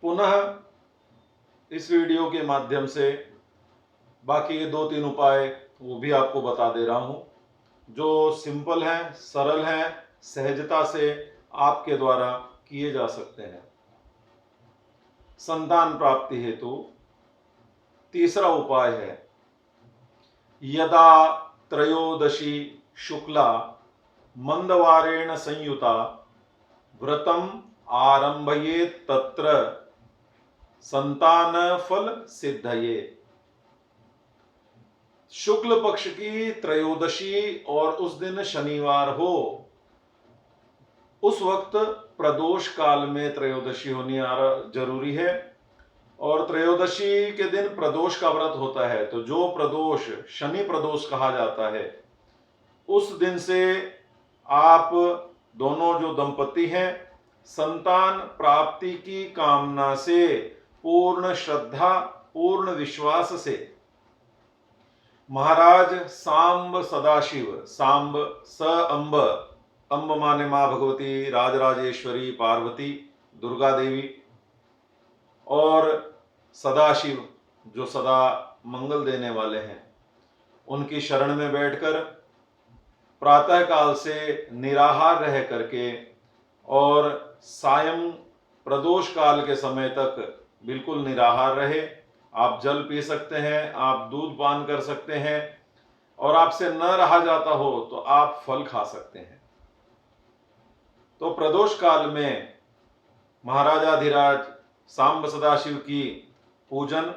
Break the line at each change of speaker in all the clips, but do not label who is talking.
पुनः इस वीडियो के माध्यम से बाकी के 2-3 उपाय वो भी आपको बता दे रहा हूं, जो सिंपल हैं, सरल हैं, सहजता से आपके द्वारा किए जा सकते हैं। संतान प्राप्ति हेतु तीसरा उपाय है, यदा त्रयोदशी शुक्ला मंदवारेण संयुता व्रतम आरंभयेत तत्र संतान फल सिद्धये। शुक्ल पक्ष की त्रयोदशी और उस दिन शनिवार हो, उस वक्त प्रदोष काल में त्रयोदशी होनी जरूरी है। और त्रयोदशी के दिन प्रदोष का व्रत होता है, तो जो प्रदोष शनि प्रदोष कहा जाता है, उस दिन से आप दोनों जो दंपति हैं, संतान प्राप्ति की कामना से पूर्ण श्रद्धा, पूर्ण विश्वास से महाराज सांब सदाशिव, सांब स अंब, अंब माने मां भगवती, राजराजेश्वरी, पार्वती, दुर्गा देवी, और सदाशिव जो सदा मंगल देने वाले हैं, उनकी शरण में बैठकर प्रातः काल से निराहार रह करके और सायं प्रदोष काल के समय तक बिल्कुल निराहार रहे। आप जल पी सकते हैं, आप दूध पान कर सकते हैं, और आपसे न रहा जाता हो तो आप फल खा सकते हैं। तो प्रदोष काल में महाराजाधिराज सांब सदाशिव की पूजन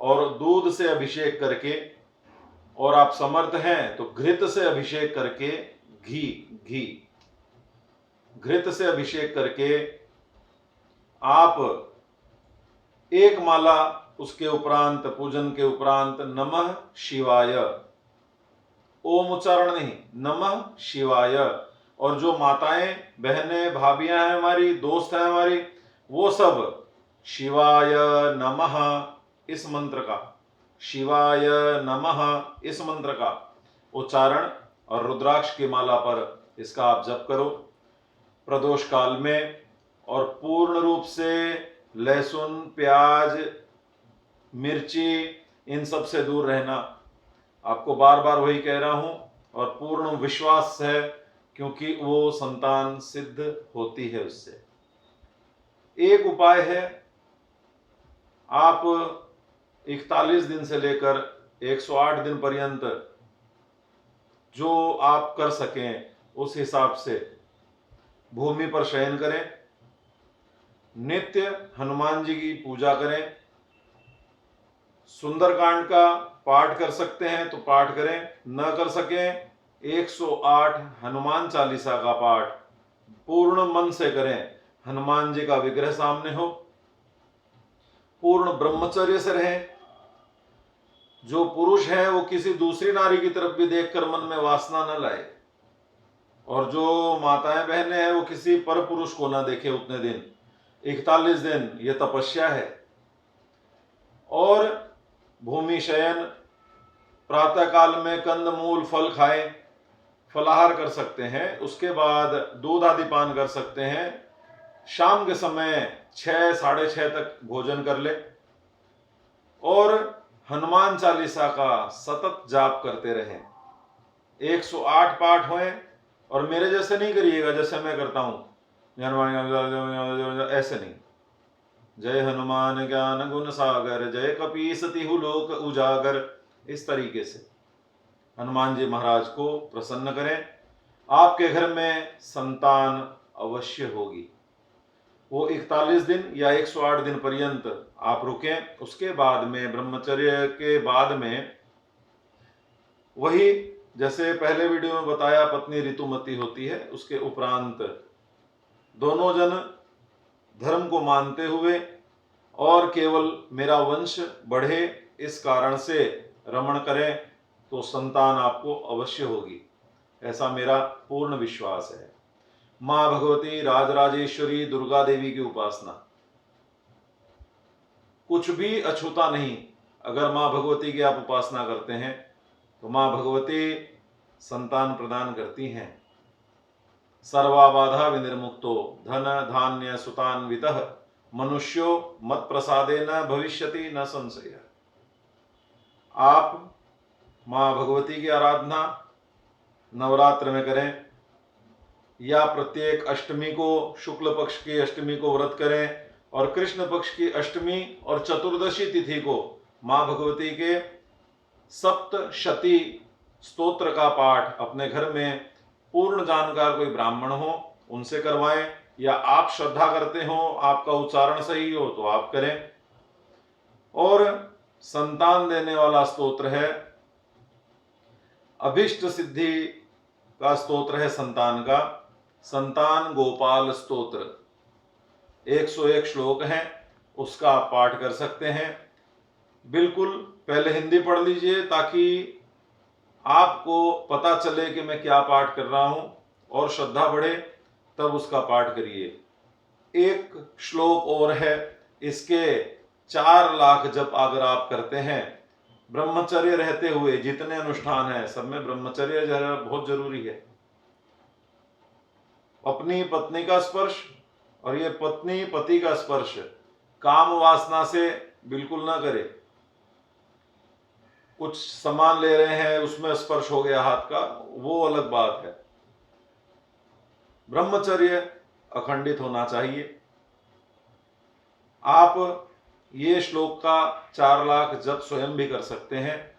और दूध से अभिषेक करके, और आप समर्थ हैं तो घृत से अभिषेक करके, घृत से अभिषेक करके आप एक माला, उसके उपरांत पूजन के उपरांत नमः शिवाय, ओम उच्चारण नहीं, नमः शिवाय। और जो माताएं, बहनें, भाभियां हैं हमारी, दोस्त हैं हमारी, वो सब शिवाय नमः इस मंत्र का, शिवाय नमः इस मंत्र का उच्चारण और रुद्राक्ष की माला पर इसका आप जप करो प्रदोष काल में। और पूर्ण रूप से लहसुन, प्याज, मिर्ची, इन सब से दूर रहना। आपको बार बार वही कह रहा हूं, और पूर्ण विश्वास है, क्योंकि वो संतान सिद्ध होती है उससे। एक उपाय है, आप 41 दिन से लेकर 108 दिन पर्यंत जो आप कर सकें उस हिसाब से भूमि पर शयन करें, नित्य हनुमान जी की पूजा करें, सुंदरकांड का पाठ कर सकते हैं तो पाठ करें, न कर सकें 108 हनुमान चालीसा का पाठ पूर्ण मन से करें। हनुमान जी का विग्रह सामने हो, पूर्ण ब्रह्मचर्य से रहें। जो पुरुष है वो किसी दूसरी नारी की तरफ भी देखकर मन में वासना न लाए, और जो माताएं बहनें हैं वो किसी पर पुरुष को न देखे उतने दिन। 41 दिन ये तपस्या है। और भूमि शयन, प्रातः काल में कंद मूल फल खाएं, फलाहार कर सकते हैं, उसके बाद दूध आदि पान कर सकते हैं। शाम के समय 6, 6:30 तक भोजन कर ले, और हनुमान चालीसा का सतत जाप करते रहें। 108 पाठ हों, और मेरे जैसे नहीं करिएगा जैसे मैं करता हूं, ऐसे नहीं। जय हनुमान ज्ञान गुण सागर, जय कपीस तिहु लोक उजागर, इस तरीके से हनुमान जी महाराज को प्रसन्न करें। आपके घर में संतान अवश्य होगी। वो 41 दिन या 108 दिन पर्यंत आप रुकें। उसके बाद में ब्रह्मचर्य के बाद में वही जैसे पहले वीडियो में बताया पत्नी ऋतुमती होती है, उसके उपरांत दोनों जन धर्म को मानते हुए और केवल मेरा वंश बढ़े इस कारण से रमण करें तो संतान आपको अवश्य होगी, ऐसा मेरा पूर्ण विश्वास है। मां भगवती राजराजेश्वरी दुर्गा देवी की उपासना कुछ भी अछूता नहीं। अगर मां भगवती की आप उपासना करते हैं तो मां भगवती संतान प्रदान करती हैं। सर्वा बाधा विनिर्मुक्तो धन धान्य सुतान्वितः मनुष्यो मत प्रसादे न भविष्यति न संशय। आप माँ भगवती की आराधना नवरात्र में करें या प्रत्येक अष्टमी को, शुक्ल पक्ष की अष्टमी को व्रत करें और कृष्ण पक्ष की अष्टमी और चतुर्दशी तिथि को माँ भगवती के सप्तशती स्तोत्र का पाठ अपने घर में पूर्ण जानकार कोई ब्राह्मण हो उनसे करवाएं, या आप श्रद्धा करते हो, आपका उच्चारण सही हो तो आप करें। और संतान देने वाला स्तोत्र है, अभिष्ट सिद्धि का स्तोत्र है संतान का, संतान गोपाल स्तोत्र 101 श्लोक हैं, उसका आप पाठ कर सकते हैं। बिल्कुल पहले हिंदी पढ़ लीजिए ताकि आपको पता चले कि मैं क्या पाठ कर रहा हूं और श्रद्धा बढ़े, तब उसका पाठ करिए। एक श्लोक और है, इसके 4 लाख जप अगर आप करते हैं ब्रह्मचर्य रहते हुए, जितने अनुष्ठान है सब में ब्रह्मचर्य बहुत जरूरी है। अपनी पत्नी का स्पर्श, और ये पत्नी पति का स्पर्श काम वासना से बिल्कुल ना करे। कुछ सामान ले रहे हैं उसमें स्पर्श हो गया हाथ का, वो अलग बात है। ब्रह्मचर्य अखंडित होना चाहिए। आप ये श्लोक का 4 लाख जप स्वयं भी कर सकते हैं